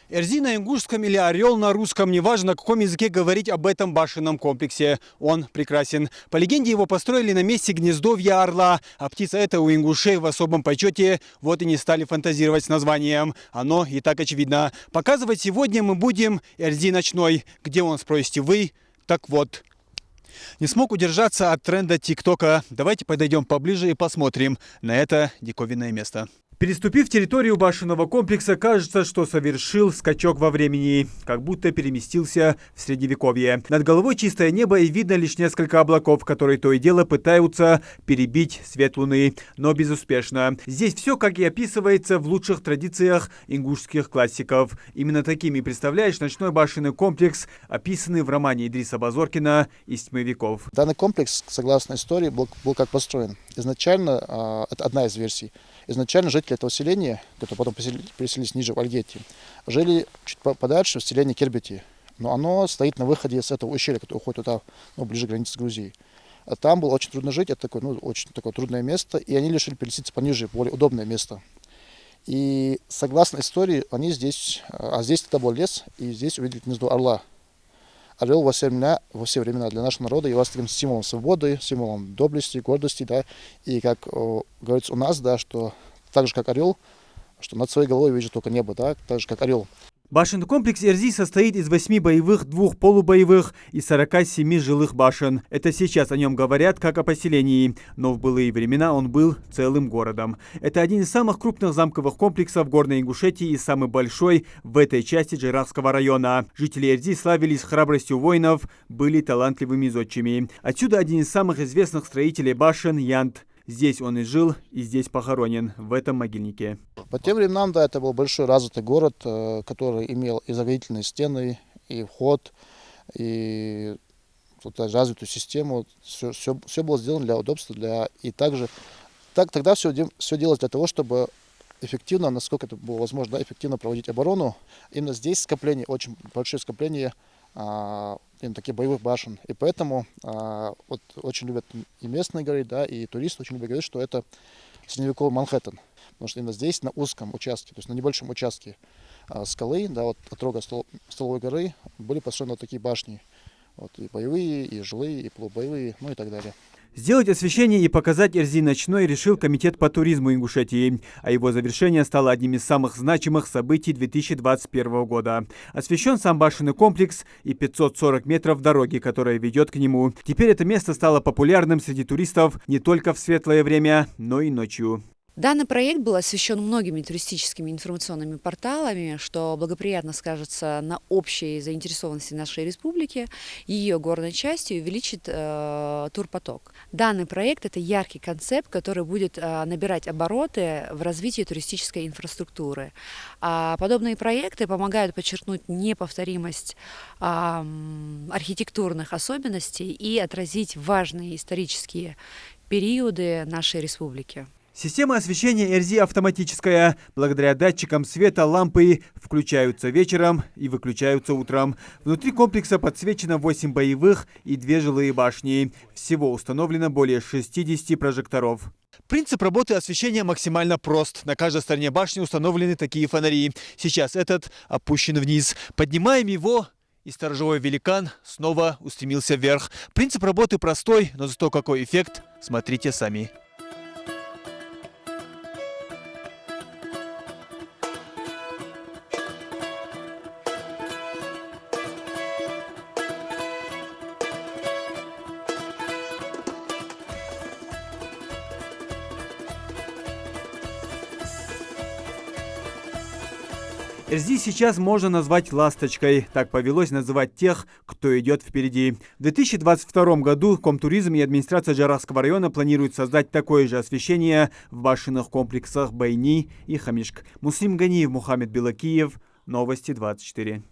Эрзи на ингушском или орел на русском, неважно, на каком языке говорить об этом башенном комплексе. Он прекрасен. По легенде, его построили на месте гнездовья орла, а птица эта у ингушей в особом почете. Вот и не стали фантазировать с названием. Оно и так очевидно. Показывать сегодня мы будем Эрзи ночной. Где он, спросите вы? Так вот. Не смог удержаться от тренда ТикТока. Давайте подойдем поближе и посмотрим на это диковинное место. Переступив территорию башенного комплекса, кажется, что совершил скачок во времени, как будто переместился в Средневековье. Над головой чистое небо и видно лишь несколько облаков, которые то и дело пытаются перебить свет луны, но безуспешно. Здесь все, как и описывается в лучших традициях ингушских классиков. Именно такими представляешь ночной башенный комплекс, описанный в романе Идриса Базоркина «Из тьмы веков». Данный комплекс, согласно истории, был как построен. Изначально, это одна из версий, изначально жители этого селения, которые потом переселились ниже в Альгете, жили чуть подальше в селении Кербети. Но оно стоит на выходе с этого ущелья, которое уходит туда, ближе к границе с Грузией. А там было очень трудно жить, это такое, очень такое трудное место, и они решили переселиться пониже, в более удобное место. И согласно истории, они здесь, здесь тогда был лес, и здесь увидели гнездо орла. Орел во все времена для нашего народа является таким символом свободы, символом доблести, гордости, да, и как говорится у нас, да, что так же как орел, что над своей головой видит только небо, да, так же как орел. Башенный комплекс Эрзи состоит из 8 боевых, 2 полубоевых и 47 жилых башен. Это сейчас о нем говорят как о поселении, но в былые времена он был целым городом. Это один из самых крупных замковых комплексов Горной Ингушетии и самый большой в этой части Джейрахского района. Жители Эрзи славились храбростью воинов, были талантливыми зодчими. Отсюда один из самых известных строителей башен Янт. Здесь он и жил, и здесь похоронен, в этом могильнике. По тем временам, да, это был большой развитый город, который имел и заградительные стены, и вход, и развитую систему. Все было сделано для удобства, и также тогда все делалось для того, чтобы эффективно, насколько это было возможно, да, эффективно проводить оборону. Именно здесь скопление, очень большое скопление таких боевых башен. И поэтому вот очень любят и местные говорить, да, и туристы очень любят говорить, что это средневековый Манхэттен. Потому что именно здесь, на узком участке, то есть на небольшом участке скалы, да, вот от рога Столовой горы, были построены вот такие башни. Вот, и боевые, и жилые, и полубоевые, и так далее. Сделать освещение и показать Эрзи ночной решил Комитет по туризму Ингушетии, а его завершение стало одним из самых значимых событий 2021 года. Освещен сам башенный комплекс и 540 метров дороги, которая ведет к нему. Теперь это место стало популярным среди туристов не только в светлое время, но и ночью. Данный проект был освещен многими туристическими информационными порталами, что благоприятно скажется на общей заинтересованности нашей республики, ее горной части и увеличит турпоток. Данный проект – это яркий концепт, который будет набирать обороты в развитии туристической инфраструктуры. Подобные проекты помогают подчеркнуть неповторимость архитектурных особенностей и отразить важные исторические периоды нашей республики. Система освещения Эрзи автоматическая. Благодаря датчикам света лампы включаются вечером и выключаются утром. Внутри комплекса подсвечено 8 боевых и 2 жилые башни. Всего установлено более 60 прожекторов. Принцип работы освещения максимально прост. На каждой стороне башни установлены такие фонари. Сейчас этот опущен вниз. Поднимаем его, и сторожевой великан снова устремился вверх. Принцип работы простой, но зато какой эффект, смотрите сами. Эрзи сейчас можно назвать ласточкой. Так повелось называть тех, кто идет впереди. В 2022 году Комтуризм и администрация Джейрахского района планируют создать такое же освещение в башенных комплексах Байни и Хамишк. Муслим Ганиев, Мухаммед Белакиев. Новости 24.